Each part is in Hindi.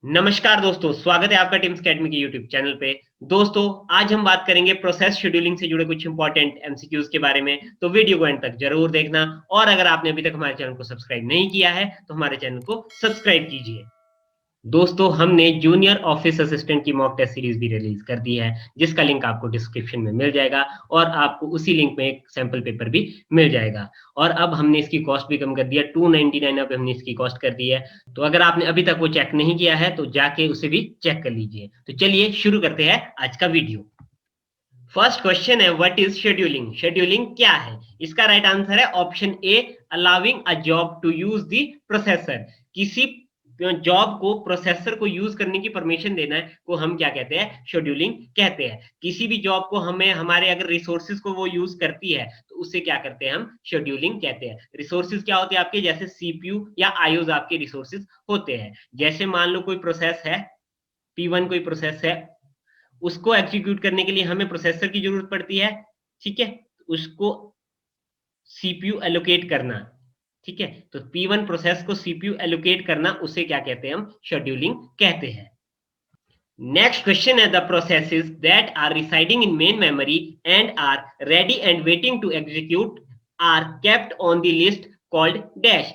नमस्कार दोस्तों, स्वागत है आपका टीम्स अकेडमी के यूट्यूब चैनल पे। दोस्तों, आज हम बात करेंगे प्रोसेस शेड्यूलिंग से जुड़े कुछ इंपॉर्टेंट एमसीक्यूज के बारे में, तो वीडियो को एंड तक जरूर देखना। और अगर आपने अभी तक हमारे चैनल को सब्सक्राइब नहीं किया है, तो हमारे चैनल को सब्सक्राइब कीजिए। दोस्तों, हमने जूनियर ऑफिस असिस्टेंट की मॉक टेस्ट सीरीज भी रिलीज कर दी है, जिसका लिंक आपको डिस्क्रिप्शन में मिल जाएगा और आपको उसी लिंक में एक सैंपल पेपर भी मिल जाएगा। और अब हमने इसकी कॉस्ट भी कम कर दी है, 299 अब हमने इसकी कॉस्ट कर दी है। तो अगर आपने अभी तक वो चेक नहीं किया है, तो जाके उसे भी चेक कर लीजिए। तो चलिए शुरू करते हैं आज का वीडियो। फर्स्ट क्वेश्चन है, व्हाट इज शेड्यूलिंग? शेड्यूलिंग क्या है? इसका राइट आंसर है option A, allowing a job to use the processor. किसी जॉब को प्रोसेसर को यूज करने की परमिशन देना है को हम क्या कहते हैं? शेड्यूलिंग कहते हैं। किसी भी जॉब को हमें हमारे अगर रिसोर्सेज को वो यूज करती है, तो उसे क्या करते हैं? हम शेड्यूलिंग कहते हैं। रिसोर्सेज क्या होते हैं आपके? जैसे सीपीयू या आईओज आपके रिसोर्सेज होते हैं। जैसे मान लो कोई प्रोसेस है, P1 कोई प्रोसेस है, उसको एग्जीक्यूट करने के लिए हमें प्रोसेसर की जरूरत पड़ती है। ठीक है, उसको सीपीयू एलोकेट करना। ठीक है, तो P1 प्रोसेस को सीपीयू एलोकेट करना, उसे क्या कहते हैं? हम शेड्यूलिंग कहते हैं। नेक्स्ट क्वेश्चन है, the processes that are residing in main memory and are ready and waiting to execute are kept on the list called dash.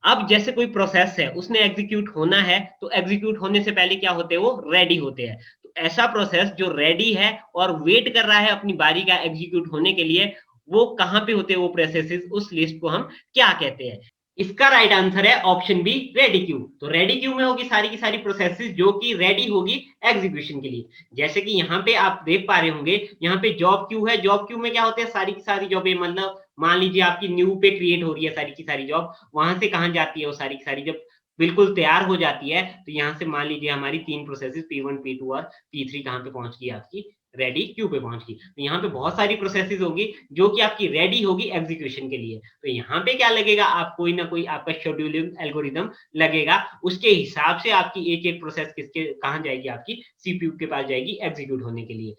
अब जैसे कोई प्रोसेस है, उसने एग्जीक्यूट होना है, तो एग्जीक्यूट होने से पहले क्या होते हैं? वो रेडी होते हैं। तो ऐसा प्रोसेस जो रेडी है और वेट कर रहा है अपनी बारी का एग्जीक्यूट होने के लिए, वो कहां पे होते हैं? वो प्रोसेसेस, उस लिस्ट को हम क्या कहते हैं? इसका राइट आंसर है ऑप्शन बी, रेडी क्यू। तो रेडी क्यू में होगी सारी की सारी प्रोसेसेस जो कि रेडी होगी एग्जीक्यूशन के लिए। जैसे कि यहाँ पे आप देख पा रहे होंगे, यहाँ पे जॉब क्यू है। जॉब क्यू में क्या होते हैं? सारी की सारी जॉब, मतलब मान लीजिए आपकी न्यू पे क्रिएट हो रही है सारी की सारी जॉब, वहां से कहां जाती है वो सारी की सारी जब बिल्कुल तैयार हो जाती है, तो यहाँ से मान लीजिए हमारी तीन प्रोसेसेस P1, P2 और P3 कहां पे पहुंच गई? आपकी रेडी क्यू पे पहुंच गई। तो यहाँ पे बहुत सारी प्रोसेसेस होगी जो कि आपकी रेडी होगी एग्जीक्यूशन के लिए। तो यहाँ पे क्या लगेगा? आप कोई ना कोई आपका शेड्यूलिंग एल्गोरिदम लगेगा। उसके हिसाब से आपकी एक एक प्रोसेस किसके कहां जाएगी? आपकी सीपीयू के पास जाएगी एग्जीक्यूट होने के लिए।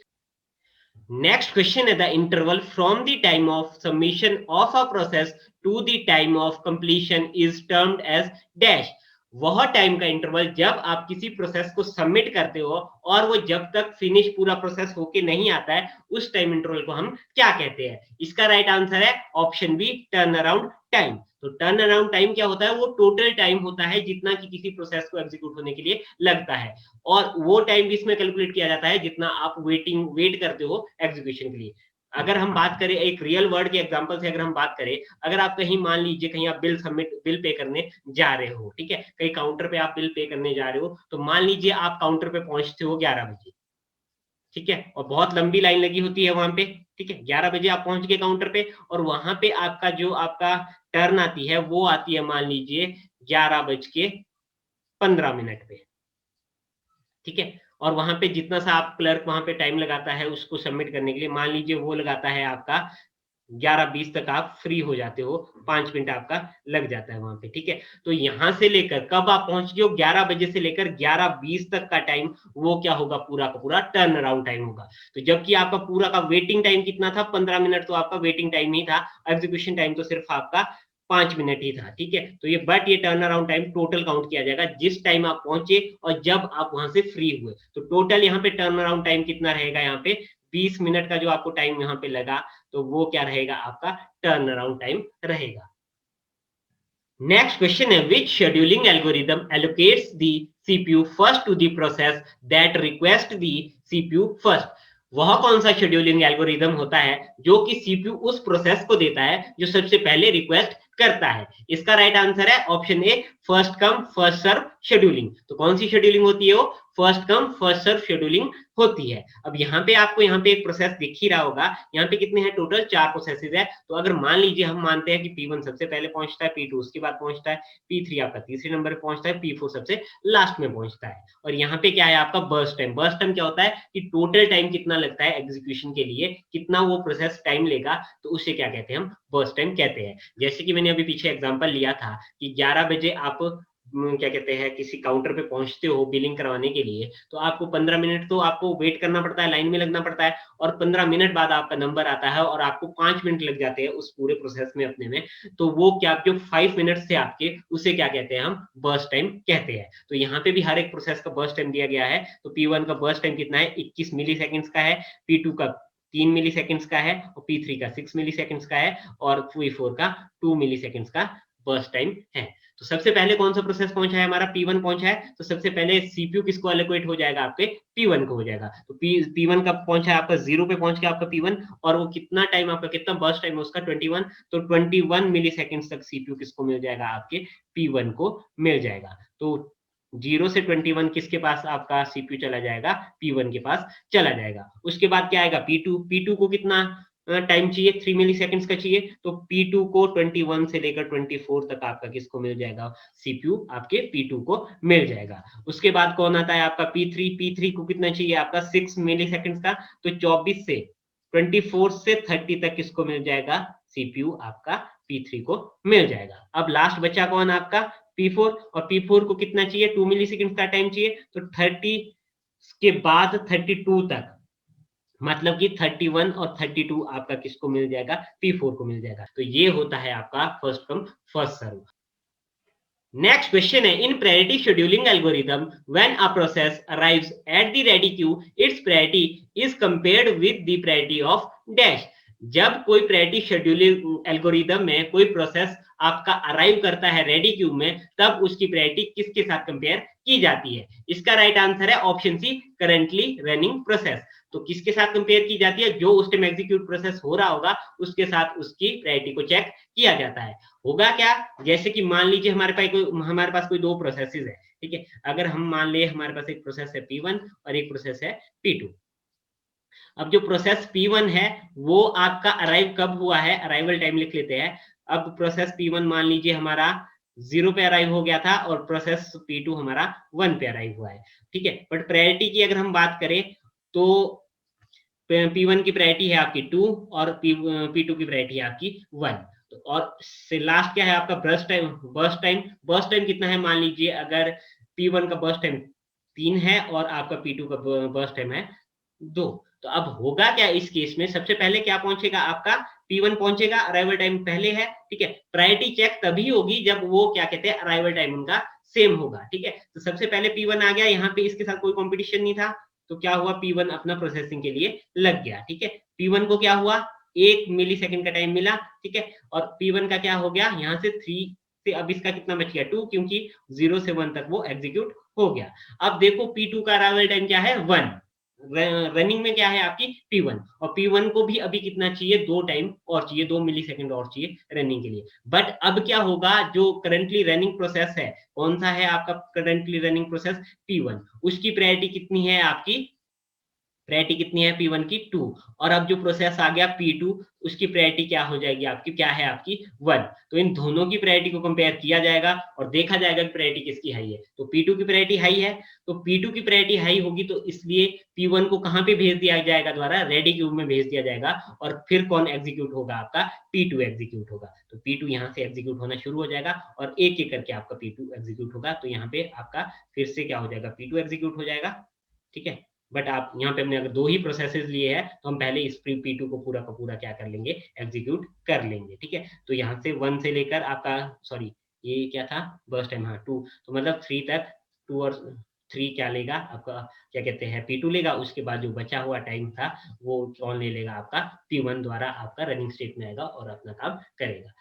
Next question is, the interval from the time of submission of a process to the time of completion is termed as dash। वह टाइम का इंटरवल जब आप किसी प्रोसेस को सबमिट करते हो और वो जब तक फिनिश पूरा प्रोसेस होके नहीं आता है, उस टाइम इंटरवल को हम क्या कहते हैं? इसका राइट आंसर है option B, turn around time. तो टर्न अराउंड टाइम क्या होता है? वो टोटल टाइम होता है जितना कि किसी प्रोसेस को एग्जीक्यूट होने के लिए लगता है। और वो टाइम भी इसमें कैलकुलेट किया जाता है जितना आप वेट करते हो एग्जीक्यूशन के लिए। अगर हम बात करें एक रियल वर्ल्ड के एग्जांपल से, अगर हम बात करें, अगर आप कहीं मान लीजिए कहीं आप बिल पे करने जा रहे हो, ठीक है, कहीं काउंटर पे आप बिल पे करने जा रहे हो, तो मान लीजिए आप काउंटर पे पहुंचते हो 11 बजे। ठीक है, और बहुत लंबी लाइन लगी होती है वहां पे। ठीक है, 11 बजे आप पहुंच गए काउंटर पे, और वहां पे आपका टर्न आती है, वो आती है मान लीजिए 11:15 पे। ठीक है, और वहां पे जितना सा आप क्लर्क वहां पे टाइम लगाता है उसको सबमिट करने के लिए, मान लीजिए वो लगाता है आपका 11:20 तक, आप फ्री हो जाते हो, 5 मिनट आपका लग जाता है वहां पे। ठीक है, तो यहां से लेकर कब आप पहुंच गए हो? 11 बजे से लेकर 11:20 तक का टाइम, वो क्या होगा? पूरा का पूरा टर्न अराउंड टाइम होगा। तो जबकि आपका पूरा का वेटिंग टाइम कितना था? 15 मिनट तो आपका वेटिंग टाइम ही था, एग्जीक्यूशन टाइम तो सिर्फ आपका 5 मिनट ही था। ठीक है, तो ये turn around time total count किया जाएगा जिस टाइम आप पहुंचे और जब आप वहां से फ्री हुए। तो टोटल यहाँ पे टर्न अराउंड टाइम कितना रहेगा? यहाँ पे 20 मिनट का जो आपको टाइम यहाँ पे लगा, तो वो क्या रहेगा? आपका टर्न अराउंड टाइम रहेगा। नेक्स्ट क्वेश्चन है, which scheduling algorithm allocates the CPU first to the process that request the CPU first. वह कौन सा शेड्यूलिंग एल्गोरिदम होता है जो कि सीपीयू उस प्रोसेस को देता है जो सबसे पहले रिक्वेस्ट करता है? इसका राइट आंसर है option A, first come first serve scheduling. तो कौन सी शेड्यूलिंग होती है? वो first come first serve scheduling होती है। अब यहाँ पे आपको यहाँ पे एक प्रोसेस दिख ही रहा होगा, यहाँ पे कितने हैं? टोटल 4 प्रोसेसेस है। तो अगर मान लीजिए हम मानते हैं कि P1 सबसे पहले पहुंचता है, P2 उसके बाद पहुंचता है, P3 आपका तीसरे नंबर पे पहुंचता है, P4 सबसे लास्ट में पहुंचता है। और यहाँ पे क्या है आपका? Burst time. बर्स्ट टाइम क्या होता है कि टोटल टाइम कितना लगता है एग्जीक्यूशन के लिए, कितना वो प्रोसेस टाइम लेगा, तो उसे क्या कहते हैं? हम बर्स्ट टाइम कहते हैं। जैसे कि मैंने अभी पीछे एग्जांपल लिया था कि 11 बजे आप क्या कहते हैं किसी काउंटर पे पहुंचते हो बिलिंग करवाने के लिए, तो आपको 15 मिनट तो आपको वेट करना पड़ता है, लाइन में लगना पड़ता है, और 15 मिनट बाद आपका नंबर आता है और आपको 5 मिनट लग जाते हैं उस पूरे प्रोसेस में अपने में। तो वो क्या जो 5 मिनट थे आपके, उसे क्या कहते हैं हम बर्स्ट टाइम कहते हैं। तो यहाँ पे भी हर एक प्रोसेस का बर्स्ट टाइम दिया गया है। तो P1 का बर्स्ट टाइम कितना है, 21 मिली सेकेंड्स का है, P2 का 3 मिली सेकेंड्स का है, और P3 का 6 मिली सेकेंड्स का है, और P4 का 2 मिली सेकेंड्स का बर्स्ट टाइम है। तो सबसे पहले कौन सा प्रोसेस पहुंचा है हमारा, P1 पहुंचा है। तो सबसे पहले सीपीयू किसको एलोकेट हो जाएगा, आपके P1 को हो जाएगा। तो P1 कब पहुंचा है आपका, 0 पे पहुंच गया आपका P1, और वो कितना टाइम आपका, कितना बर्स्ट टाइम है उसका, 21। तो 21 मिली सेकेंड तक सीपीयू किसको मिल जाएगा, आपके P1 को मिल जाएगा। तो 0 से 21 किसके पास आपका सीपीयू चला जाएगा, P1 के पास चला जाएगा। उसके बाद क्या आएगा, P2 को कितना टाइम चाहिए, 3 मिली सेकेंड्स का चाहिए। तो P2 को 21 से लेकर 24 तक आपका किसको मिल जाएगा, सीपीयू आपके P2 को मिल जाएगा। उसके बाद कौन आता है आपका P3 को कितना चाहिए आपका, 6 मिली सेकेंड्स का। तो 24 से 24 से 30 तक किसको मिल जाएगा, सीपीयू आपका P3 को मिल जाएगा। अब लास्ट बचा कौन आपका, P4, और P4 को कितना चाहिए, 2 मिली सेकेंड का टाइम चाहिए। तो 30 के बाद 32 तक, मतलब कि 31 और 32 आपका किसको मिल जाएगा, P4 को मिल जाएगा। तो ये होता है आपका first come first serve. Next question है, in priority scheduling algorithm when a process arrives at the ready queue its priority is compared with the priority of dash. जब कोई प्रायोरिटी शेड्यूलिंग एल्गोरिथम में कोई प्रोसेस आपका अराइव करता है रेडी क्यू में, तब उसकी प्रायोरिटी किसके साथ कंपेयर की जाती है। इसका राइट आंसर है option C, currently running process. तो किसके साथ कंपेयर की जाती है, जो उस टाइम एग्जीक्यूट प्रोसेस हो रहा होगा उसके साथ उसकी प्रायोरिटी को चेक किया जाता है। होगा क्या, जैसे कि मान लीजिए हमारे पास कोई दो प्रोसेसेस है, ठीक है। अगर हम मान ले हमारे पास एक प्रोसेस है P1 और एक प्रोसेस है P2। अब जो प्रोसेस P1 है वो आपका अराइव कब हुआ है, अराइवल टाइम लिख लेते हैं। अब प्रोसेस P1 मान लीजिए हमारा 0 पे अराइव हो गया था, और प्रोसेस P2 हमारा 1 पे अराइव हुआ है, ठीक है। बट प्रायोरिटी की अगर हम बात करें तो P1 की प्रायोरिटी है आपकी 2, और P2 की प्रायोरिटी है आपकी 1। तो और से लास्ट क्या है आपका बर्स्ट टाइम कितना है, मान लीजिए अगर P1 का बर्स्ट टाइम 3 है और आपका P2 का बर्स्ट टाइम है 2। तो अब होगा क्या इस केस में, सबसे पहले क्या पहुंचेगा आपका P1 पहुंचेगा, अराइवल टाइम पहले है, ठीक है। प्रायोरिटी चेक तभी होगी जब वो क्या कहते हैं अराइवल टाइम उनका सेम होगा, ठीक है। तो सबसे पहले P1 आ गया, यहाँ पे इसके साथ कोई कंपटीशन नहीं था, तो क्या हुआ, P1 अपना प्रोसेसिंग के लिए लग गया, ठीक है। P1 को क्या हुआ, 1 मिली सेकेंड का टाइम मिला, ठीक है। और P1 का क्या हो गया, यहाँ से 3 से अब इसका कितना बच गया 2, क्योंकि 0 से 1 तक वो एग्जीक्यूट हो गया। अब देखो P2 का अराइवल टाइम क्या है 1, रनिंग में क्या है आपकी P1, और P1 को भी अभी कितना चाहिए, 2 टाइम और चाहिए, 2 मिली सेकेंड और चाहिए रनिंग के लिए। बट अब क्या होगा, जो करंटली रनिंग प्रोसेस है, कौन सा है आपका करंटली रनिंग प्रोसेस, P1, उसकी प्रायोरिटी कितनी है आपकी, प्रायोरिटी कितनी है P1 की 2। और अब जो प्रोसेस आ गया P2, उसकी प्रायोरिटी क्या हो जाएगी आपकी, क्या है आपकी 1। तो इन दोनों की प्रायोरिटी को कंपेयर किया जाएगा और देखा जाएगा कि प्रायोरिटी किसकी हाई है। तो P2 की प्रायोरिटी हाई है, तो P2 की प्रायोरिटी हाई होगी, तो इसलिए P1 को कहां पे भेज दिया जाएगा, द्वारा रेडी क्यू में भेज दिया जाएगा। और फिर कौन एग्जीक्यूट होगा, आपका P2 एग्जीक्यूट होगा। तो P2 यहाँ से एग्जीक्यूट होना शुरू हो जाएगा, और एक एक करके आपका P2 एग्जीक्यूट होगा। तो यहाँ पे आपका फिर से क्या हो जाएगा, P2 एग्जीक्यूट हो जाएगा, ठीक है। बट आप यहाँ पे हमने अगर 2 ही प्रोसेसेस लिए हैं, तो हम पहले इस P2 को पूरा का पूरा क्या कर लेंगे, एग्जीक्यूट कर लेंगे, ठीक है। तो यहाँ से 1 से लेकर आपका, सॉरी ये क्या था, बर्स्ट टाइम, हाँ 2, तो मतलब 3 तक, 2 और 3 क्या लेगा आपका, क्या कहते हैं P2 लेगा। उसके बाद जो बचा हुआ टाइम था वो कौन ले लेगा, आपका P1 द्वारा आपका रनिंग स्टेट में आएगा और अपना काम करेगा।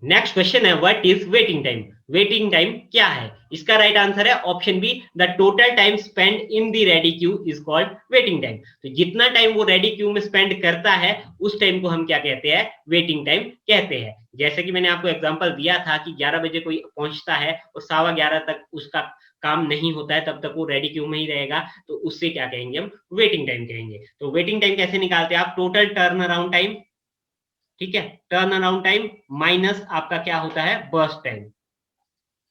नेक्स्ट क्वेश्चन है, what is waiting time. Waiting time क्या है, इसका राइट आंसर है option B, the total time spend in the ready queue is called waiting time. तो जितना टाइम वो रेडी क्यू में स्पेंड करता है, उस टाइम को हम क्या कहते हैं, वेटिंग टाइम कहते हैं। जैसे कि मैंने आपको एग्जांपल दिया था कि 11 बजे कोई पहुंचता है और 11:15 तक उसका काम नहीं होता है, तब तक वो रेडी क्यू में ही रहेगा, तो उससे क्या कहेंगे हम, वेटिंग टाइम कहेंगे। तो वेटिंग टाइम कैसे निकालते हैं आप, टोटल टर्न अराउंड टाइम, ठीक है, टर्न अराउंड टाइम माइनस आपका क्या होता है, बर्स्ट टाइम,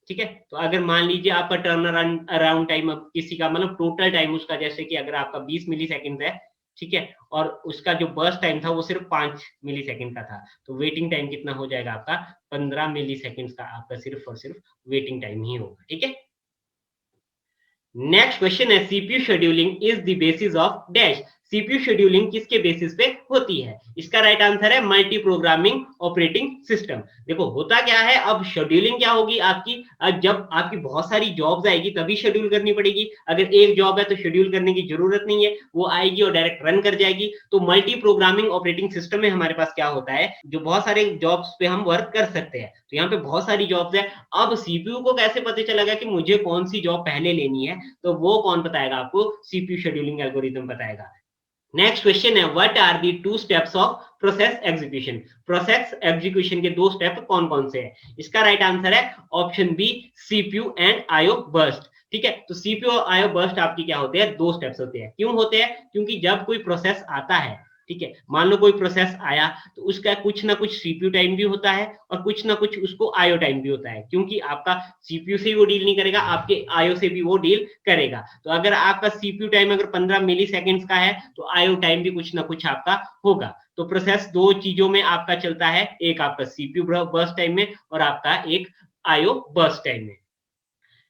ठीक है। तो अगर मान लीजिए आपका टर्न अराउंड टाइम, अब किसी का मतलब टोटल टाइम उसका, जैसे कि अगर आपका 20 मिली सेकेंड है, ठीक है, और उसका जो बर्स्ट टाइम था वो सिर्फ 5 मिली सेकेंड का था, तो वेटिंग टाइम कितना हो जाएगा आपका 15 मिली सेकेंड का आपका सिर्फ और सिर्फ वेटिंग टाइम ही होगा। ठीक है, नेक्स्ट क्वेश्चन है CPU scheduling is the basis of dash. CPU scheduling किसके बेसिस पे होती है? इसका राइट आंसर है मल्टी प्रोग्रामिंग ऑपरेटिंग सिस्टम। देखो होता क्या है, अब शेड्यूलिंग क्या होगी आपकी, जब आपकी बहुत सारी जॉब्स आएगी तभी शेड्यूल करनी पड़ेगी। अगर एक जॉब है तो शेड्यूल करने की जरूरत नहीं है, वो आएगी और डायरेक्ट रन कर जाएगी। तो मल्टी प्रोग्रामिंग ऑपरेटिंग सिस्टम में हमारे पास क्या होता है, जो बहुत सारे जॉब्स पे हम वर्क कर सकते हैं। तो यहाँ पे बहुत सारी जॉब्स है। अब सीपीयू को कैसे पता चलेगा कि मुझे कौन सी जॉब पहले लेनी है, तो वो कौन बताएगा आपको, सीपीयू शेड्यूलिंग एल्गोरिथम बताएगा। नेक्स्ट क्वेश्चन है what are the 2 steps of process execution. Process execution के 2 स्टेप कौन कौन से हैं? इसका राइट आंसर है option B CPU and IO burst. ठीक है, तो सीपीयू और आईओ बर्स्ट आपकी क्या होते हैं, 2 स्टेप्स होते हैं। क्यों होते हैं? क्योंकि जब कोई प्रोसेस आता है, ठीक है, मान लो कोई प्रोसेस आया तो उसका कुछ ना कुछ सीपीयू टाइम भी होता है और कुछ ना कुछ उसको आईओ टाइम भी होता है, क्योंकि आपका सीपीयू से वो डील नहीं करेगा, आपके आईओ से भी वो डील करेगा। तो अगर आपका सीपीयू टाइम अगर 15 मिली सेकेंड्स का है तो आईओ टाइम भी कुछ ना कुछ आपका होगा। तो प्रोसेस 2 चीजों में आपका चलता है, एक आपका सीपीयू बर्स्ट टाइम में और आपका एक आईओ बर्स्ट टाइम में।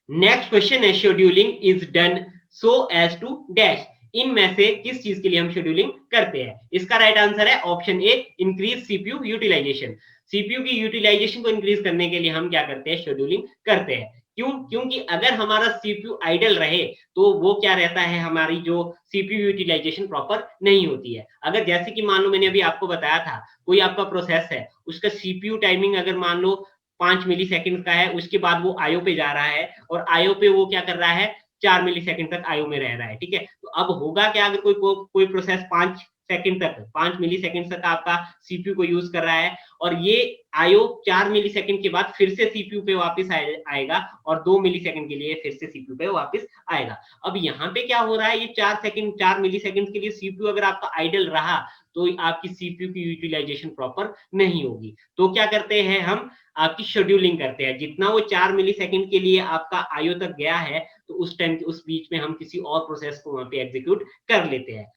नेक्स्ट क्वेश्चन है scheduling is done so as to dash. इनमें से किस चीज के लिए हम शेड्यूलिंग करते हैं? इसका राइट आंसर है ऑप्शन ए इंक्रीज सीपीयू यूटिलाइजेशन। सीपीयू की यूटिलाइजेशन को इंक्रीज करने के लिए हम क्या करते हैं, शेड्यूलिंग करते हैं। क्यों? क्योंकि अगर हमारा सीपीयू आइडल रहे तो वो क्या रहता है, हमारी जो सीपीयू यूटिलाइजेशन प्रॉपर नहीं होती है। अगर जैसे कि मान लो मैंने अभी आपको बताया था, कोई आपका प्रोसेस है, उसका सीपीयू टाइमिंग अगर मान लो 5 मिली सेकेंड का है, उसके बाद वो आईओ पे जा रहा है और आईओ पे वो क्या कर रहा है, 4 मिली सेकेंड तक आईओ में रह रहा है। ठीक है, तो अब होगा क्या, अगर कोई प्रोसेस 5 सेकेंड तक, 5 मिली सेकेंड तक आपका सीपीयू को यूज कर रहा है और ये आईओ 4 मिली सेकेंड के बाद फिर से सीपीयू पे वापस आएगा और 2 मिली सेकेंड के लिए फिर से सीपीयू पे वापस आएगा। अब यहाँ पे क्या हो रहा है, ये 4 मिली सेकेंड के लिए सीपीयू अगर आपका आइडल रहा तो आपकी सीपीयू की यूटिलाइजेशन प्रॉपर नहीं होगी। तो क्या करते हैं हम, आपकी शेड्यूलिंग करते हैं। जितना वो 4 मिली सेकेंड के लिए आपका आईओ तक गया है तो उस टाइम उस बीच में हम किसी और प्रोसेस को वहां पे एग्जीक्यूट कर लेते हैं।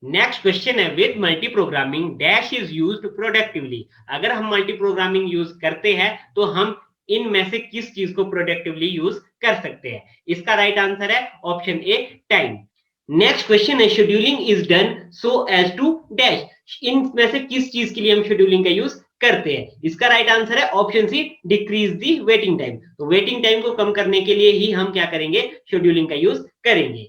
नेक्स्ट क्वेश्चन है with multi programming dash is used productively. अगर हम मल्टी प्रोग्रामिंग यूज करते हैं तो हम इनमें से किस चीज को प्रोडक्टिवली यूज कर सकते हैं? इसका राइट आंसर है option A time. Next question है scheduling is done so as to dash. इनमें से किस चीज के लिए हम शेड्यूलिंग का यूज करते हैं? इसका राइट आंसर है option C decrease the waiting time. तो वेटिंग टाइम को कम करने के लिए ही हम क्या करेंगे, शेड्यूलिंग का यूज करेंगे।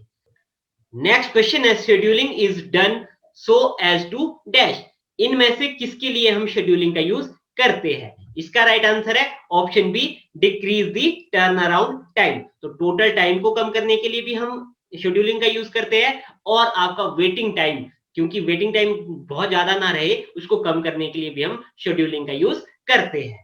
नेक्स्ट क्वेश्चन है scheduling is done so as to dash. इनमें से किसके लिए हम शेड्यूलिंग का यूज करते हैं? इसका राइट आंसर है option be decrease the turn around time. तो टोटल टाइम को कम करने के लिए भी हम शेड्यूलिंग का यूज करते हैं और आपका वेटिंग टाइम, क्योंकि वेटिंग टाइम बहुत ज्यादा ना रहे, उसको कम करने के लिए भी हम शेड्यूलिंग का यूज करते हैं।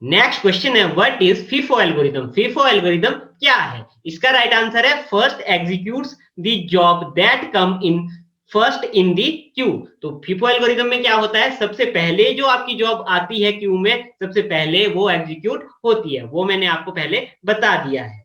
नेक्स्ट क्वेश्चन है what is FIFO algorithm. FIFO algorithm क्या है? इसका राइट आंसर है first executes the job that come in first in the Q. तो फीफो एल्गोरिथम में क्या होता है, सबसे पहले जो आपकी जॉब आती है क्यू में, सबसे पहले वो एग्जीक्यूट होती है। वो मैंने आपको पहले बता दिया है।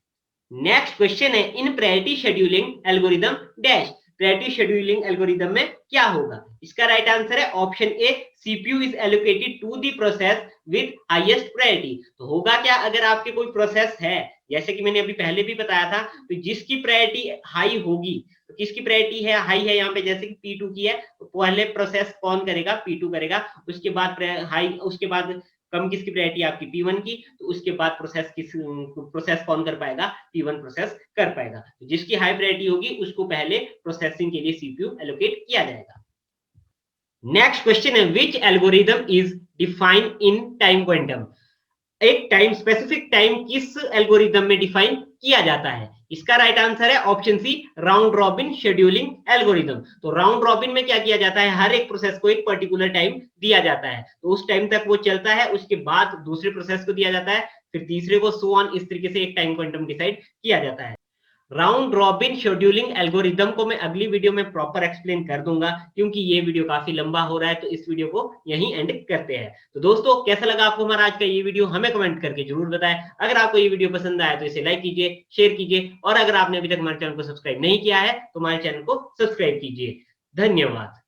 नेक्स्ट क्वेश्चन है in priority scheduling algorithm dash. Priority scheduling algorithm में क्या होगा? इसका राइट आंसर है option A CPU is allocated to the process with highest priority. तो होगा क्या, अगर आपके कोई प्रोसेस है, जैसे कि मैंने अभी पहले भी बताया था, तो जिसकी प्रायोरिटी हाई होगी, तो किसकी प्रायोरिटी है हाई है यहाँ पे, जैसे कि P2 की है, तो पहले प्रोसेस कौन करेगा, P2 करेगा। उसके बाद हाई, उसके बाद कम किसकी प्रायोरिटी आपकी P1 की, तो उसके बाद प्रोसेस कौन कर पाएगा, P1 प्रोसेस कर पाएगा। तो जिसकी हाई प्रायोरिटी होगी उसको पहले प्रोसेसिंग के लिए सीपीयू एलोकेट किया जाएगा। नेक्स्ट क्वेश्चन है which algorithm is defined in time quantum. एक टाइम स्पेसिफिक टाइम किस एल्गोरिथम में डिफाइन किया जाता है? इसका राइट आंसर है option C round robin scheduling algorithm. तो राउंड रॉबिन में क्या किया जाता है, हर एक प्रोसेस को एक पर्टिकुलर टाइम दिया जाता है, तो उस टाइम तक वो चलता है, उसके बाद दूसरे प्रोसेस को दिया जाता है, फिर तीसरे को, सो ऑन, इस तरीके से एक टाइम क्वांटम डिसाइड किया जाता है। राउंड रॉबिन शेड्यूलिंग एल्गोरिदम को मैं अगली वीडियो में प्रॉपर एक्सप्लेन कर दूंगा, क्योंकि ये वीडियो काफी लंबा हो रहा है, तो इस वीडियो को यहीं एंड करते हैं। तो दोस्तों, कैसा लगा आपको हमारा आज का ये वीडियो, हमें कमेंट करके जरूर बताएं। अगर आपको ये वीडियो पसंद आया तो इसे लाइक कीजिए, शेयर कीजिए, और अगर आपने अभी तक हमारे चैनल को सब्सक्राइब नहीं किया है तो हमारे चैनल को सब्सक्राइब कीजिए। धन्यवाद।